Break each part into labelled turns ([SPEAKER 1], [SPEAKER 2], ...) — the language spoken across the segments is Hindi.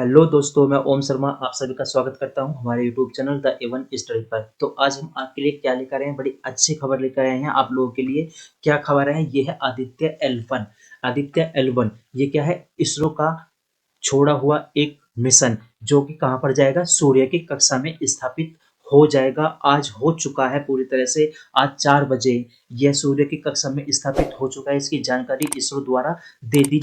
[SPEAKER 1] हेलो दोस्तों, मैं ओम शर्मा आप सभी का स्वागत करता हूं हमारे YouTube channel the Avon study पर। तो आज हम आपके लिए क्या लेकर आए हैं, बड़ी अच्छी खबर लेकर आए हैं आप लोगों के लिए। क्या खबर है? ये है आदित्य L1। आदित्य L1 ये क्या है? इसरो का छोड़ा हुआ एक मिशन, जो कि कहाँ पर जाएगा? सूर्य की कक्षा में स्थापित हो जाएगा। आज हो चुका है पूरी तरह से। आज 4 बजे यह सूर्य की कक्षा में स्थापित हो चुका है। इसकी जानकारी इसरो द्वारा दे दी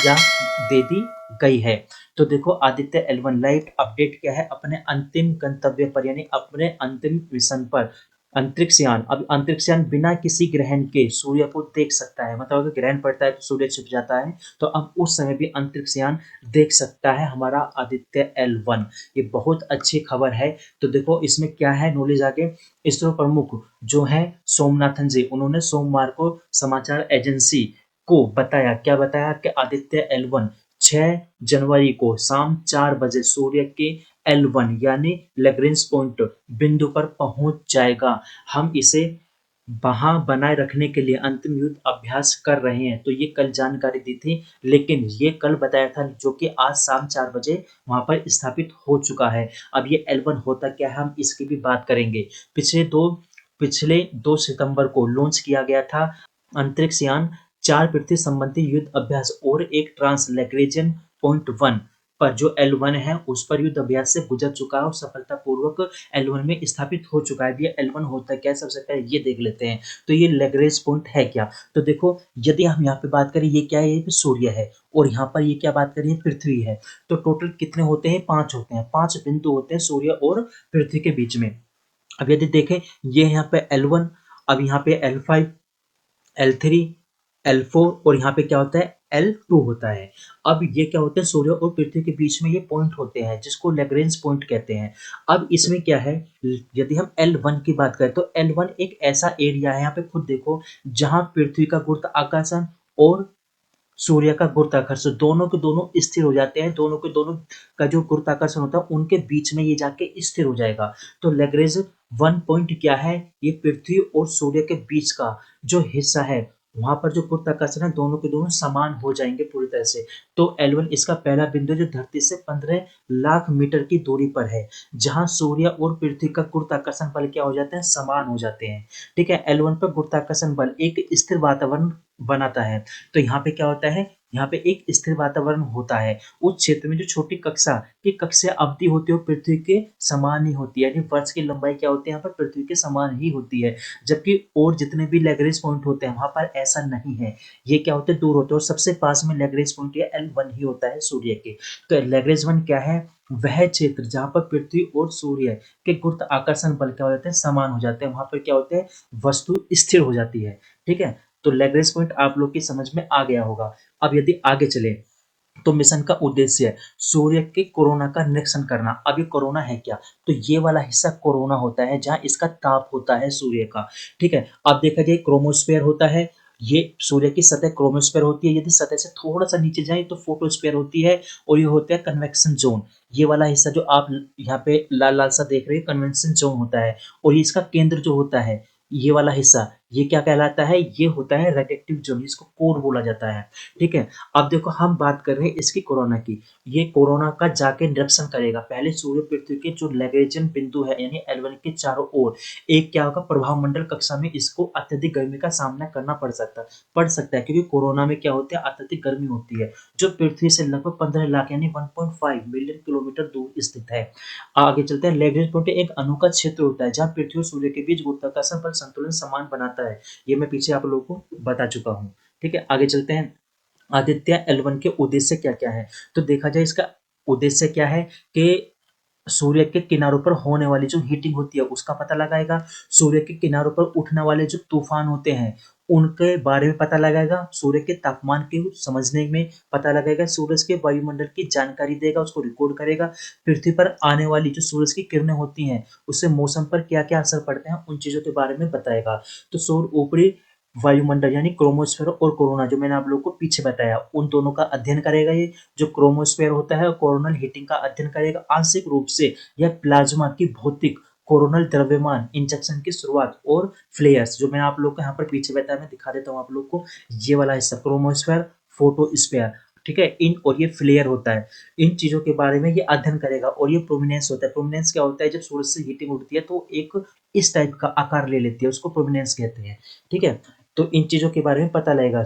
[SPEAKER 1] गई है। तो देखो, आदित्य L1 लाइव अपडेट क्या है? अपने अंतिम गंतव्य पर, यानी अपने अंतिम मिशन पर अंतरिक्ष यान, अब अंतरिक्ष यान बिना किसी ग्रहण के सूर्य को देख सकता है। मतलब अगर ग्रहण पड़ता है तो सूर्य छिप जाता है, तो अब उस समय भी अंतरिक्ष यान देख सकता है हमारा आदित्य L1। ये बहुत अच्छी खबर है। तो देखो, इसमें क्या है नॉलेज आगे। इसरो प्रमुख जो है सोमनाथन जी, उन्होंने सोमवार को समाचार एजेंसी को बताया, क्या बताया? कि आदित्य L1 6 जनवरी को शाम 4 बजे सूर्य के L1 यानी लैग्रेंज पॉइंट बिंदु पर पहुंच जाएगा। हम इसे वहां बनाए रखने के लिए अंतिम युद्ध अभ्यास कर रहे हैं। तो ये कल जानकारी दी थी, लेकिन ये कल बताया था, जो कि आज शाम 4 बजे वहां पर स्थापित हो चुका है। अब ये L1 होता क्या है, हम इसकी भी बात करेंगे। पिछले 2 सितंबर को लॉन्च किया गया था अंतरिक्ष यान। 4 पृथ्वी संबंधी युद्ध अभ्यास और एक ट्रांस लैग्रेंजियन पॉइंट 1 पर, जो L1 है उस पर युद्ध अभ्यास से गुजर चुका है और सफलतापूर्वक L1 में स्थापित हो चुका है। ये L1 होता है क्या, सबसे पहले ये देख लेते हैं। तो ये लैग्रेंज पॉइंट है क्या? तो देखो, यदि हम यहाँ पे बात करें, ये क्या है? ये सूर्य है, और यहाँ पर ये क्या बात करें? पृथ्वी है। तो टोटल कितने होते हैं? 5 होते हैं। 5 बिंदु होते हैं सूर्य और पृथ्वी के बीच में। अब यदि देखें, ये यहाँ पे L1, अब यहाँ पे L5, L3, L4, और यहाँ पे क्या होता है? L2 होता है। अब ये क्या होते हैं? सूर्य और पृथ्वी के बीच में ये पॉइंट होते हैं, जिसको लैग्रेंज पॉइंट कहते हैं। अब इसमें क्या है, यदि हम L1 की बात करें, तो L1 एक ऐसा एरिया है, यहाँ पे खुद देखो, जहां पृथ्वी का गुरुत्वाकर्षण और सूर्य का गुरुत्वाकर्षण दोनों के दोनों स्थिर हो जाते हैं। दोनों के दोनों का जो गुरुत्वाकर्षण होता है, उनके बीच में ये जाके स्थिर हो जाएगा। तो लैग्रेंज 1 पॉइंट क्या है? ये पृथ्वी और सूर्य के बीच का जो हिस्सा है, वहां पर जो गुरुत्वाकर्षण है, दोनों के दोनों समान हो जाएंगे पूरी तरह से। तो L1 इसका पहला बिंदु, जो धरती से 15 लाख मीटर की दूरी पर है, जहां सूर्य और पृथ्वी का गुरुत्वाकर्षण बल क्या हो जाते हैं? समान हो जाते हैं। ठीक है, L1 पर गुरुत्वाकर्षण बल एक स्थिर वातावरण बनाता है। तो यहाँ पे क्या होता है? यहाँ पे एक स्थिर वातावरण होता है। उस क्षेत्र में जो छोटी कक्षा की कक्षा अवधि होती है, वो पृथ्वी के समान ही होती है, यानी वर्ष की लंबाई क्या होती है? यहाँ पर पृथ्वी के समान ही होती है। जबकि और जितने भी लैग्रेंज पॉइंट होते हैं, वहां पर ऐसा नहीं है। ये क्या होते हैं? दूर होते हैं, और सबसे पास में लैग्रेंज पॉइंट या L1 ही होता है सूर्य के। तो लैग्रेंज 1 क्या है? वह क्षेत्र जहां पर पृथ्वी और सूर्य के गुरुत्वाकर्षण बल क्या हो जाते हैं? समान हो जाते हैं। वहां पर क्या होते हैं? वस्तु स्थिर हो जाती है। ठीक है, तो लैग्रेंज पॉइंट आप लोग की समझ में आ गया होगा। अब यदि आगे चले, तो मिशन का उद्देश्य है सूर्य के कोरोना का निरीक्षण करना। अब ये कोरोना है क्या? तो ये वाला हिस्सा कोरोना होता है, जहां इसका ताप होता है सूर्य का। ठीक है, अब देखा जाए, क्रोमोस्फेयर होता है। ये सूर्य की सतह क्रोमोस्फेयर होती है। यदि सतह से थोड़ा सा नीचे जाए तो फोटोस्फेयर होती है, और ये होता है कन्वेक्शन जोन। ये वाला हिस्सा जो आप यहाँ पे लाल लाल सा देख रहे हैं, कन्वेक्शन जोन होता है। और ये इसका केंद्र जो होता है, ये वाला हिस्सा, ये क्या कहलाता है? ये होता है रेडिएक्टिव जोन, इसको कोर बोला जाता है। ठीक है, अब देखो, हम बात कर रहे हैं इसकी कोरोना की। ये कोरोना का जाके निरीक्षण करेगा। पहले सूर्य पृथ्वी के जो लैग्रेंजियन बिंदु है, यानी L1 के चारों ओर एक क्या होगा? प्रभाव मंडल कक्षा में इसको अत्यधिक गर्मी का सामना करना पड़ सकता है, क्योंकि कोरोना में क्या होता है? अत्यधिक गर्मी होती है, जो पृथ्वी से लगभग 15 लाख यानी 1.5 मिलियन किलोमीटर दूर स्थित है। आगे चलते हैं। लैग्रेंज पॉइंट एक अनोखा क्षेत्र होता है, जहां पृथ्वी और सूर्य के बीच गुरुत्वाकर्षण पर संतुलन समान बनाता है। ये मैं पीछे आप लोगों को बता चुका हूँ। ठीक है, आगे चलते हैं। आदित्य L1 के उद्देश्य क्या क्या है? तो देखा जाए, इसका उद्देश्य क्या है कि सूर्य के किनारों पर होने वाली जो हीटिंग होती है, उसका पता लगाएगा। सूर्य के किनारों पर उठने वाले जो तूफान होते हैं, उनके बारे में पता लगाएगा। सूर्य के तापमान के समझने में पता लगाएगा। सूरज के वायुमंडल की जानकारी देगा, उसको रिकॉर्ड करेगा। पृथ्वी पर आने वाली जो सूरज की किरणें होती हैं, उससे मौसम पर क्या क्या असर पड़ते हैं, उन चीजों के बारे में बताएगा। तो सौर ऊपरी वायुमंडल यानी क्रोमोस्फेयर और कोरोना, जो मैंने आप लोगों को पीछे बताया, उन दोनों का अध्ययन करेगा। ये जो क्रोमोस्फेयर होता है, कोरोनल हीटिंग का अध्ययन करेगा। आंशिक रूप से यह प्लाज्मा की भौतिक कोरोनल द्रव्यमान इंजेक्शन की शुरुआत और फ्लेयर्स, जो मैं आप लोग को यहाँ पर पीछे बताया, मैं दिखा देता हूँ आप लोग को। ये वाला हिस्सा क्रोमोस्फेयर, फोटोस्फेयर। ठीक है, इन और ये फ्लेयर होता है, इन चीज़ों के बारे में ये अध्ययन करेगा। और ये प्रोमिनेंस होता है, प्रोमिनेंस क्या होता है, जब सूरज से हीटिंग उठती है तो एक इस टाइप का आकार ले लेती है, उसको प्रोमिनेंस कहते हैं। ठीक है, तो इन चीज़ों के बारे में पता लगेगा।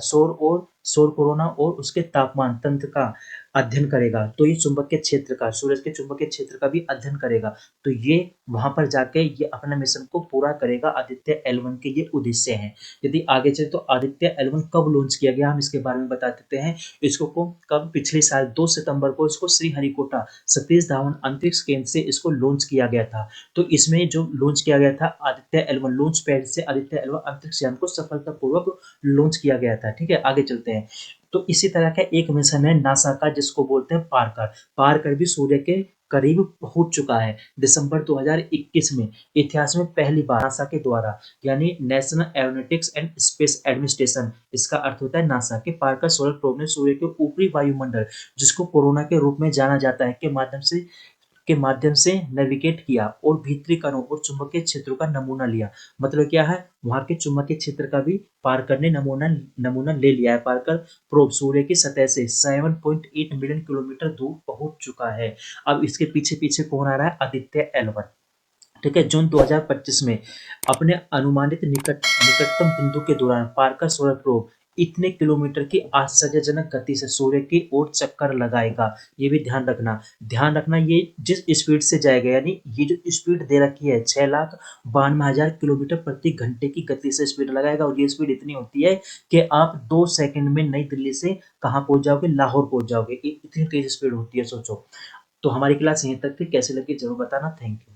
[SPEAKER 1] सौर कोरोना और उसके तापमान तंत्र का अध्ययन करेगा, तो ये चुंबकीय क्षेत्र का, सूरज के चुंबकीय क्षेत्र का भी अध्ययन करेगा। तो ये वहां पर जाके ये अपना मिशन को पूरा करेगा। आदित्य L1 के ये उद्देश्य हैं। यदि आगे चले तो आदित्य L1 कब लॉन्च किया गया, हम इसके बारे में बता देते हैं। इसको कब, पिछले साल 2 सितंबर को इसको श्रीहरिकोटा सतीश धावन अंतरिक्ष केंद्र से इसको लॉन्च किया गया था। तो इसमें जो लॉन्च किया गया था आदित्य L1 लॉन्च पैड से आदित्य L1 अंतरिक्ष यान को सफलतापूर्वक लॉन्च किया गया था। ठीक है, आगे चलते हैं। तो इसी तरह का एक मिशन है नासा का, जिसको बोलते हैं पार्कर। पार्कर भी सूर्य के करीब पहुंच चुका है। दिसंबर 2021 में इतिहास में पहली बार नासा के द्वारा, यानी national aeronautics and space administration, इसका अर्थ होता है नासा, के पार्कर सोलर प्रोब ने सूर्य के ऊपरी वायुमंडल, जिसको कोरोना के रूप में जाना जाता है, के माध्यम से नेविगेट किया और भीतरी कणों और चुंबकीय क्षेत्रों का नमूना लिया। मतलब क्या है, वहां के चुंबकीय क्षेत्र का भी पार्कर ने नमूना नमूना ले लिया है। पार्कर प्रोब सूर्य की सतह से 7.8 मिलियन किलोमीटर दूर पहुंच चुका है। अब इसके पीछे पीछे कौन आ रहा है, आदित्य L1। ठीक है, जून 2025 में अपने अनुमानित निकटतम बिंदु के दौरान पार्कर सोलर प्रोब इतने किलोमीटर की आश्चर्यजनक गति से सूर्य की ओर चक्कर लगाएगा। ये भी ध्यान रखना, ये जिस स्पीड से जाएगा, यानी ये जो स्पीड दे रखी है 6,92,000 किलोमीटर प्रति घंटे की गति से स्पीड लगाएगा। और ये स्पीड इतनी होती है कि आप 2 सेकंड में नई दिल्ली से कहाँ पहुंच जाओगे, लाहौर पहुंच जाओगे। इतनी तेज स्पीड होती है, सोचो। तो हमारी क्लास यहीं तक थी, कैसे लगी जरूर बताना। Thank you.